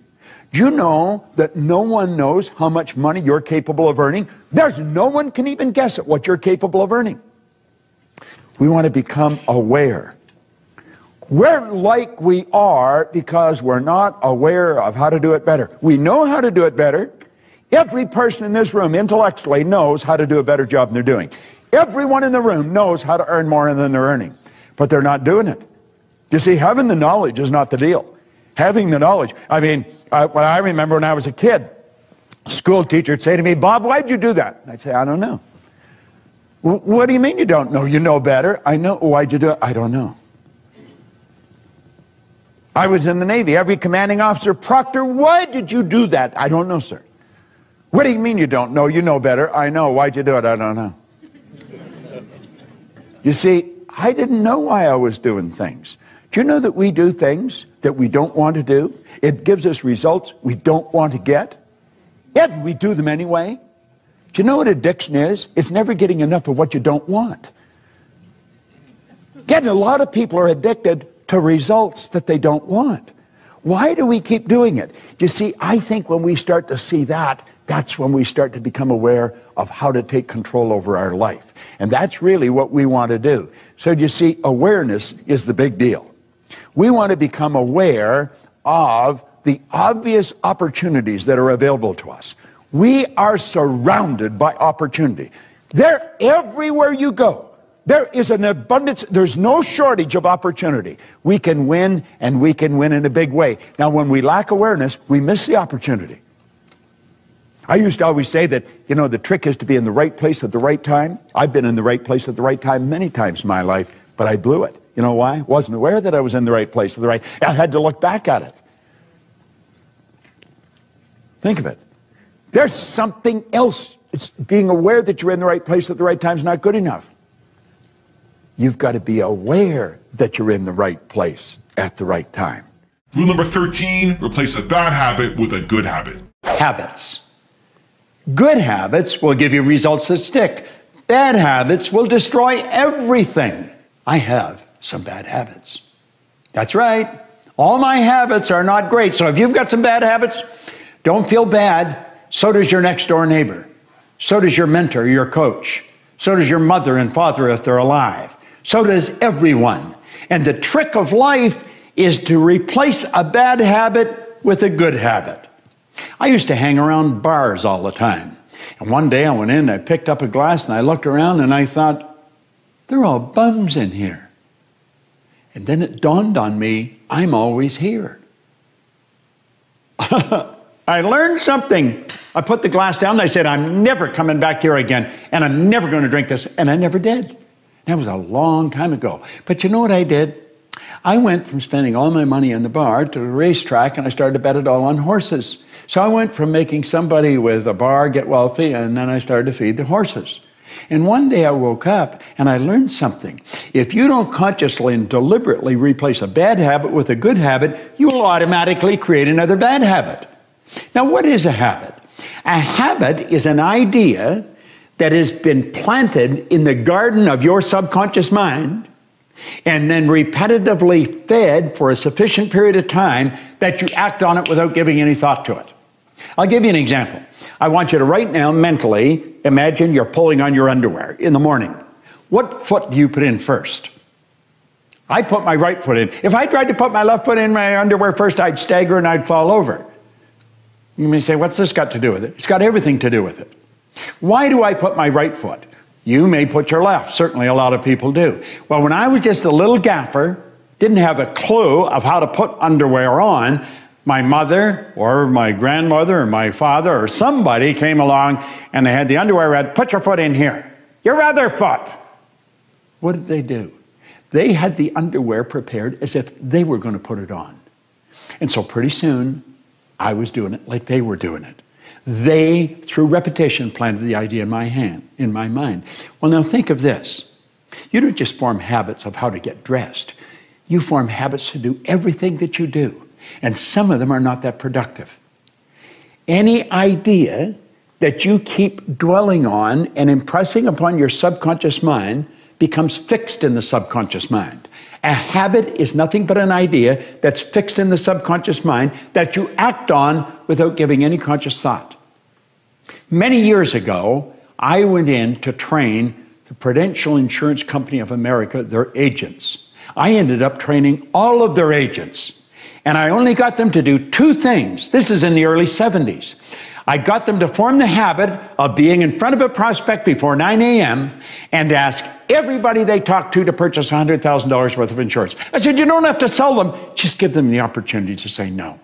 C: Do you know that no one knows how much money you're capable of earning? No one can even guess at what you're capable of earning. We want to become aware. We're like we are because we're not aware of how to do it better. We know how to do it better. Every person in this room intellectually knows how to do a better job than they're doing. Everyone in the room knows how to earn more than they're earning, but they're not doing it. You see, having the knowledge is not the deal. Having the knowledge. I mean, what I remember when I was a kid, a school teacher would say to me, Bob, why'd you do that? And I'd say, I don't know. What do you mean you don't know? You know better. I know. Why'd you do it? I don't know. I was in the Navy. Every commanding officer, Proctor, why did you do that? I don't know, sir. What do you mean you don't know? You know better. I know. Why'd you do it? I don't know. You see, I didn't know why I was doing things. Do you know that we do things that we don't want to do? It gives us results we don't want to get, yet we do them anyway. Do you know what addiction is? It's never getting enough of what you don't want. Getting a lot of people are addicted to results that they don't want. Why do we keep doing it? You see, I think when we start to see that, that's when we start to become aware of how to take control over our life. And that's really what we want to do. So you see, awareness is the big deal. We want to become aware of the obvious opportunities that are available to us. We are surrounded by opportunity. They're everywhere you go. There is an abundance, there's no shortage of opportunity. We can win, and we can win in a big way. Now, when we lack awareness, we miss the opportunity. I used to always say that, you know, the trick is to be in the right place at the right time. I've been in the right place at the right time many times in my life, but I blew it. You know why? Wasn't aware that I was in the right place at the right time. I had to look back at it. Think of it. There's something else. It's being aware that you're in the right place at the right time is not good enough. You've got to be aware that you're in the right place at the right time.
E: Rule number 13, replace a bad habit with a good habit.
D: Habits. Good habits will give you results that stick. Bad habits will destroy everything. I have some bad habits. That's right. All my habits are not great. So if you've got some bad habits, don't feel bad. So does your next door neighbor. So does your mentor, your coach. So does your mother and father if they're alive. So does everyone. And the trick of life is to replace a bad habit with a good habit. I used to hang around bars all the time. And one day I went in, I picked up a glass, and I looked around, and I thought, they're all bums in here. And then it dawned on me, I'm always here. I learned something. I put the glass down, and I said, I'm never coming back here again, and I'm never going to drink this. And I never did. That was a long time ago. But you know what I did? I went from spending all my money in the bar to the racetrack, and I started to bet it all on horses. So I went from making somebody with a bar get wealthy, and then I started to feed the horses. And one day I woke up and I learned something. If you don't consciously and deliberately replace a bad habit with a good habit, you will automatically create another bad habit. Now, what is a habit? A habit is an idea that has been planted in the garden of your subconscious mind and then repetitively fed for a sufficient period of time that you act on it without giving any thought to it. I'll give you an example. I want you to right now mentally imagine you're pulling on your underwear in the morning. What foot do you put in first? I put my right foot in. If I tried to put my left foot in my underwear first, I'd stagger and I'd fall over. You may say, what's this got to do with it? It's got everything to do with it. Why do I put my right foot? You may put your left. Certainly a lot of people do. Well, when I was just a little gaffer, didn't have a clue of how to put underwear on, my mother or my grandmother or my father or somebody came along and they had the underwear read, put your foot in here. Your other foot. What did they do? They had the underwear prepared as if they were going to put it on. And so pretty soon, I was doing it like they were doing it. They, through repetition, planted the idea in my mind. Well, now think of this. You don't just form habits of how to get dressed. You form habits to do everything that you do. And some of them are not that productive. Any idea that you keep dwelling on and impressing upon your subconscious mind becomes fixed in the subconscious mind. A habit is nothing but an idea that's fixed in the subconscious mind that you act on without giving any conscious thought. Many years ago, I went in to train the Prudential Insurance Company of America, their agents. I ended up training all of their agents. And I only got them to do two things. This is in the early 70s.
C: I got them to form the habit of being in front of a prospect before 9 a.m. and ask everybody they talk to purchase $100,000 worth of insurance. I said, you don't have to sell them, just give them the opportunity to say no.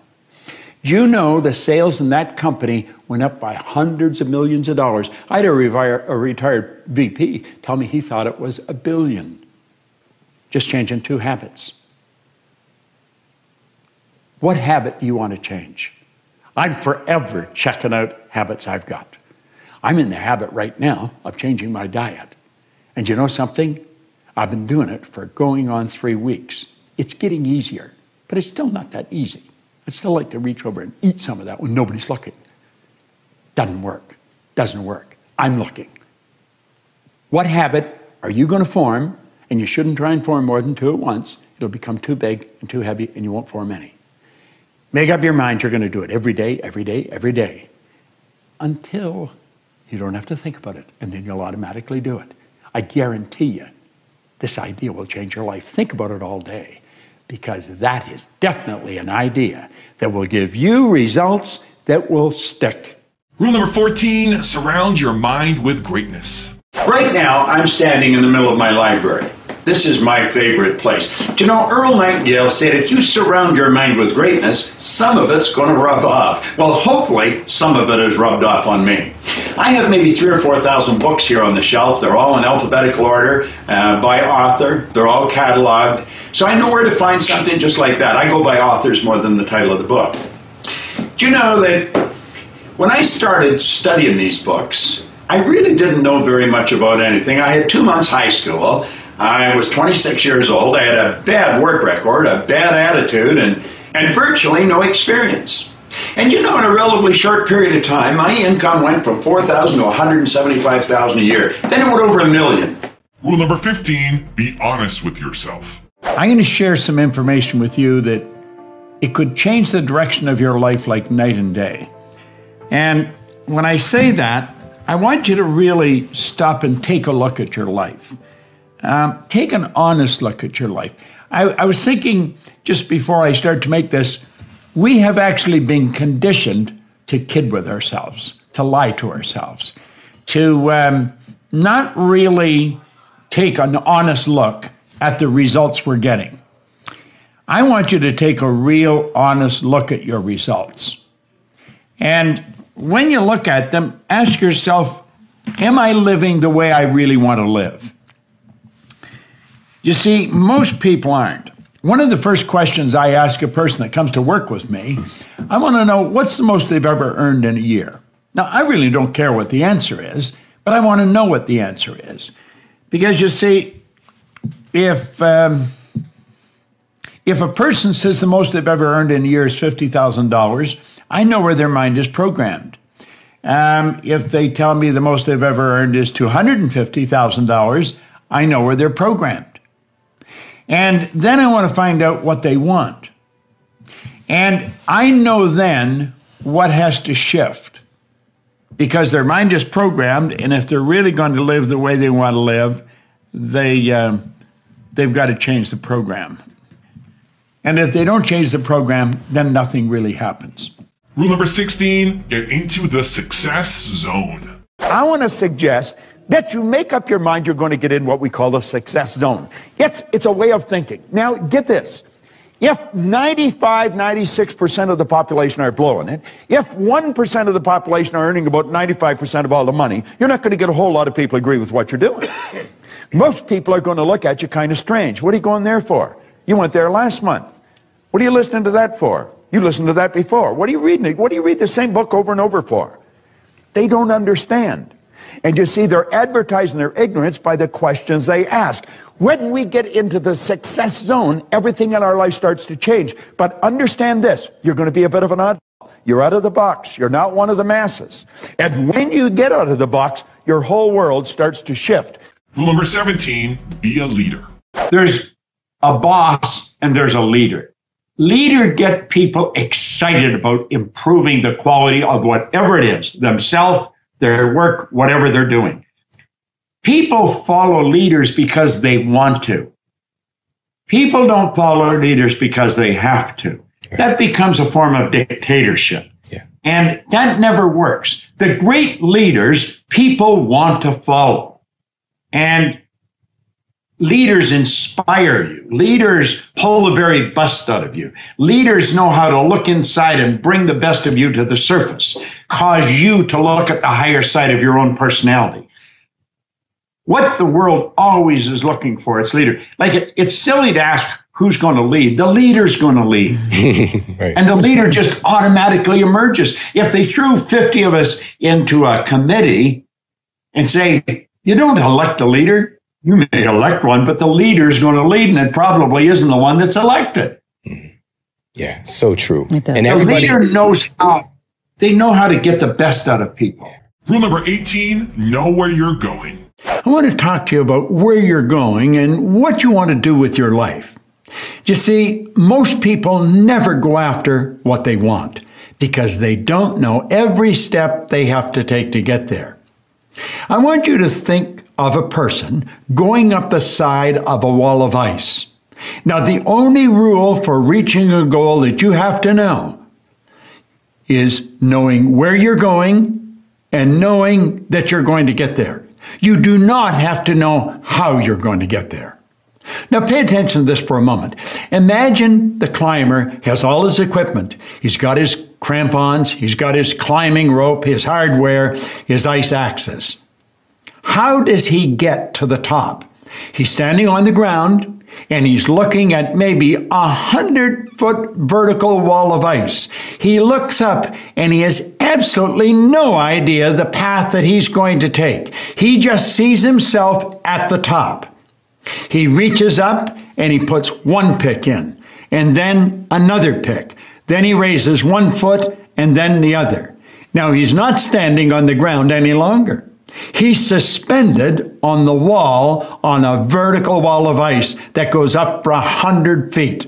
C: You know, the sales in that company went up by hundreds of millions of dollars. I had a retired VP tell me he thought it was $1 billion. Just changing 2 habits. What habit do you want to change? I'm forever checking out habits I've got. I'm in the habit right now of changing my diet. And you know something? I've been doing it for going on 3 weeks. It's getting easier, but it's still not that easy. I'd still like to reach over and eat some of that when nobody's looking. Doesn't work. Doesn't work. I'm looking. What habit are you going to form? And you shouldn't try and form more than 2 at once. It'll become too big and too heavy, and you won't form any. Make up your mind you're going to do it every day, every day, every day, until you don't have to think about it, and then you'll automatically do it. I guarantee you, this idea will change your life. Think about it all day, because that is definitely an idea that will give you results that will stick.
E: Rule number 14, surround your mind with greatness.
D: Right now, I'm standing in the middle of my library. This is my favorite place. Do you know, Earl Nightingale said, if you surround your mind with greatness, some of it's going to rub off. Well, hopefully, some of it has rubbed off on me. I have maybe 3,000 or 4,000 books here on the shelf. They're all in alphabetical order, by author. They're all cataloged. So I know where to find something just like that. I go by authors more than the title of the book. Do you know that when I started studying these books, I really didn't know very much about anything. I had 2 months high school. I was 26 years old. I had a bad work record, a bad attitude, and virtually no experience. And you know, in a relatively short period of time, my income went from $4,000 to $175,000 a year. Then it went over $1 million.
E: Rule number 15, be honest with yourself.
C: I'm going to share some information with you that it could change the direction of your life like night and day. And when I say that, I want you to really stop and take a look at your life. Take an honest look at your life. I was thinking just before I started to make this, we have actually been conditioned to kid with ourselves, to lie to ourselves, to not really take an honest look at the results we're getting. I want you to take a real honest look at your results. And when you look at them, ask yourself, am I living the way I really want to live? You see, most people aren't. One of the first questions I ask a person that comes to work with me, I want to know what's the most they've ever earned in a year. Now, I really don't care what the answer is, but I want to know what the answer is. Because you see, if a person says the most they've ever earned in a year is $50,000, I know where their mind is programmed. If they tell me the most they've ever earned is $250,000, I know where they're programmed. And then I want to find out what they want. And I know then what has to shift, because their mind is programmed, and if they're really going to live the way they want to live, they've got to change the program. And if they don't change the program, then nothing really happens.
E: Rule number 16, get into the success zone.
C: I want to suggest that you make up your mind you're going to get in what we call the success zone. It's a way of thinking. Now, get this. If 95, 96% of the population are blowing it, if 1% of the population are earning about 95% of all the money, you're not going to get a whole lot of people agree with what you're doing. Most people are going to look at you kind of strange. What are you going there for? You went there last month. What are you listening to that for? You listened to that before. What are you reading? What do you read the same book over and over for? They don't understand. And you see, they're advertising their ignorance by the questions they ask. When we get into the success zone, everything in our life starts to change. But understand this, you're going to be a bit of an oddball. You're out of the box. You're not one of the masses. And when you get out of the box, your whole world starts to shift.
E: Rule number 17, be a leader.
C: There's a boss and there's a leader. Leader get people excited about improving the quality of whatever it is, themselves, their work, whatever they're doing. People follow leaders because they want to. People don't follow leaders because they have to. That becomes a form of dictatorship. Yeah.
D: And that never works. The great leaders, people want to follow. And leaders inspire you. Leaders pull the very best out of you. Leaders know how to look inside and bring the best of you to the surface, cause you to look at the higher side of your own personality. What the world always is looking for, it's leader. Like it's silly to ask who's going to lead. The leader's going to lead. Right. And the leader just automatically emerges. If they threw 50 of us into a committee and say, you don't elect a leader, you may elect one, but the leader is going to lead, and it probably isn't the one that's elected.
I: Yeah, so true.
D: And everybody, the leader knows how. They know how to get the best out of people.
E: Rule number 18, know where you're going.
C: I want to talk to you about where you're going and what you want to do with your life. You see, most people never go after what they want because they don't know every step they have to take to get there. I want you to think of a person going up the side of a wall of ice. Now, the only rule for reaching a goal that you have to know is knowing where you're going and knowing that you're going to get there. You do not have to know how you're going to get there. Now, pay attention to this for a moment. Imagine the climber has all his equipment. He's got his crampons, he's got his climbing rope, his hardware, his ice axes. How does he get to the top? He's standing on the ground and he's looking at maybe 100-foot vertical wall of ice. He looks up and he has absolutely no idea the path that he's going to take. He just sees himself at the top. He reaches up and he puts one pick in and then another pick. Then he raises one foot and then the other. Now he's not standing on the ground any longer. He's suspended on the wall on a vertical wall of ice that goes up for 100 feet.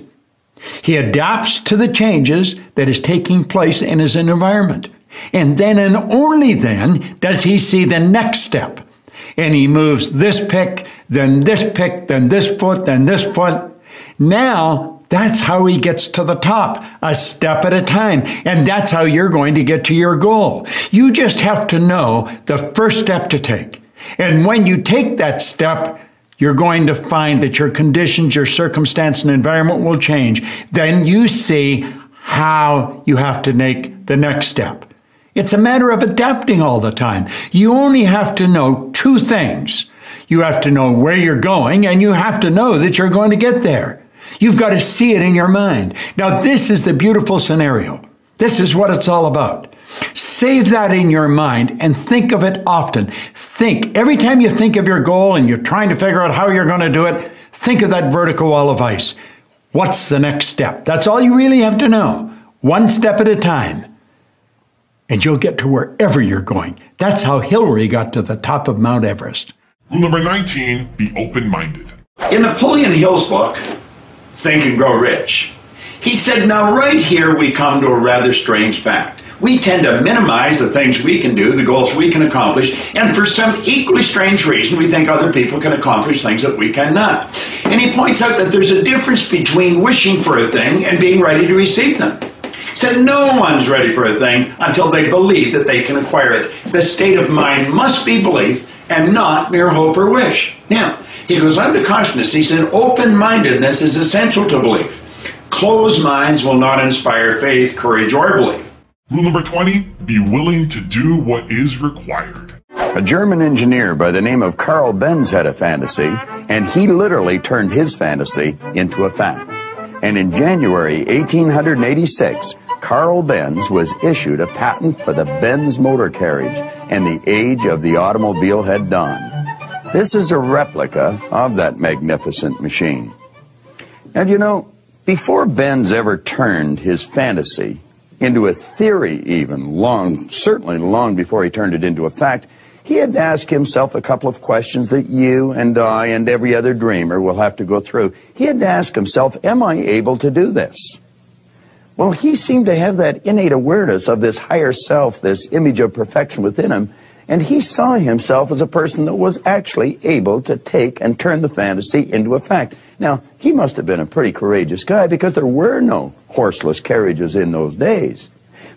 C: He adapts to the changes that is taking place in his environment. And then and only then does he see the next step. And he moves this pick, then this pick, then this foot, then this foot. Now, that's how he gets to the top, a step at a time. And that's how you're going to get to your goal. You just have to know the first step to take. And when you take that step, you're going to find that your conditions, your circumstance, and environment will change. Then you see how you have to make the next step. It's a matter of adapting all the time. You only have to know two things. You have to know where you're going, and you have to know that you're going to get there. You've got to see it in your mind. Now, this is the beautiful scenario. This is what it's all about. Save that in your mind and think of it often. Think. Every time you think of your goal and you're trying to figure out how you're going to do it, think of that vertical wall of ice. What's the next step? That's all you really have to know. One step at a time. And you'll get to wherever you're going. That's how Hillary got to the top of Mount Everest.
E: Rule number 19, be open-minded.
D: In Napoleon Hill's book, Think and Grow Rich, he said, now right here we come to a rather strange fact. We tend to minimize the things we can do, the goals we can accomplish, and for some equally strange reason, we think other people can accomplish things that we cannot. And he points out that there's a difference between wishing for a thing and being ready to receive them. He said no one's ready for a thing until they believe that they can acquire it. The state of mind must be belief and not mere hope or wish. Now, he goes on to caution us. He said open-mindedness is essential to belief. Closed minds will not inspire faith, courage, or belief.
E: Rule number 20, be willing to do what is required.
F: A German engineer by the name of Carl Benz had a fantasy, and he literally turned his fantasy into a fact. And in January 1886, Carl Benz was issued a patent for the Benz motor carriage, and the age of the automobile had dawned. This is a replica of that magnificent machine. And you know, before Benz ever turned his fantasy into a theory even, certainly long before he turned it into a fact, he had to ask himself a couple of questions that you and I and every other dreamer will have to go through. He had to ask himself, am I able to do this? Well, he seemed to have that innate awareness of this higher self, this image of perfection within him, and he saw himself as a person that was actually able to take and turn the fantasy into a fact. Now, he must have been a pretty courageous guy because there were no horseless carriages in those days.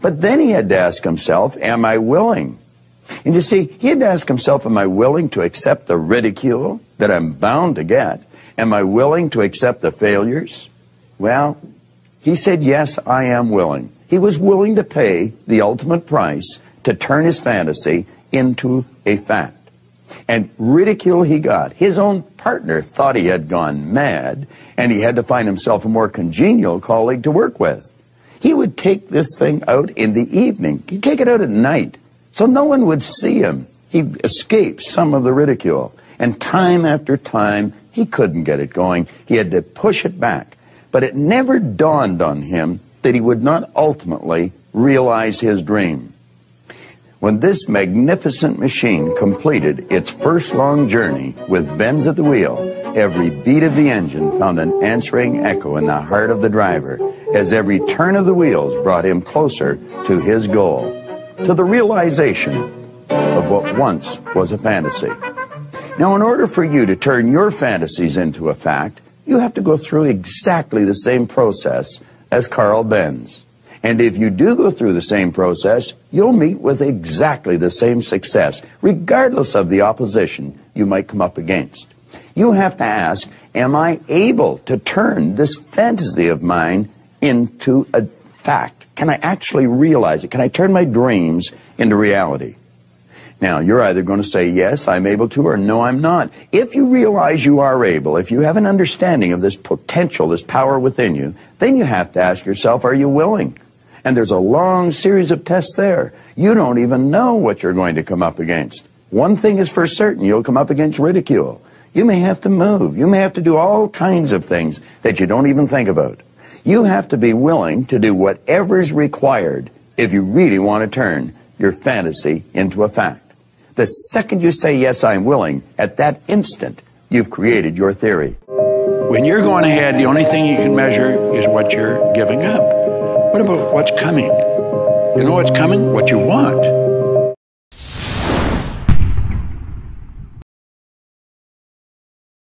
F: But then he had to ask himself, am I willing? And you see, he had to ask himself, am I willing to accept the ridicule that I'm bound to get? Am I willing to accept the failures? Well, he said, yes, I am willing. He was willing to pay the ultimate price to turn his fantasy into a fact. And ridicule he got. His own partner thought he had gone mad, and he had to find himself a more congenial colleague to work with. He would take this thing out in the evening. He'd take it out at night, so no one would see him. He'd escape some of the ridicule. And time after time, he couldn't get it going. He had to push it back. But it never dawned on him that he would not ultimately realize his dream. When this magnificent machine completed its first long journey with bends at the wheel, every beat of the engine found an answering echo in the heart of the driver, as every turn of the wheels brought him closer to his goal, to the realization of what once was a fantasy. Now, in order for you to turn your fantasies into a fact, you have to go through exactly the same process as Carl Benz. And if you do go through the same process, you'll meet with exactly the same success, regardless of the opposition you might come up against. You have to ask, am I able to turn this fantasy of mine into a fact? Can I actually realize it? Can I turn my dreams into reality? Now, you're either going to say, yes, I'm able to, or no, I'm not. If you realize you are able, if you have an understanding of this potential, this power within you, then you have to ask yourself, are you willing? And there's a long series of tests there. You don't even know what you're going to come up against. One thing is for certain, you'll come up against ridicule. You may have to move. You may have to do all kinds of things that you don't even think about. You have to be willing to do whatever's required if you really want to turn your fantasy into a fact. The second you say, yes, I'm willing, at that instant, you've created your theory.
D: When you're going ahead, the only thing you can measure is what you're giving up. What about what's coming? You know what's coming? What you want.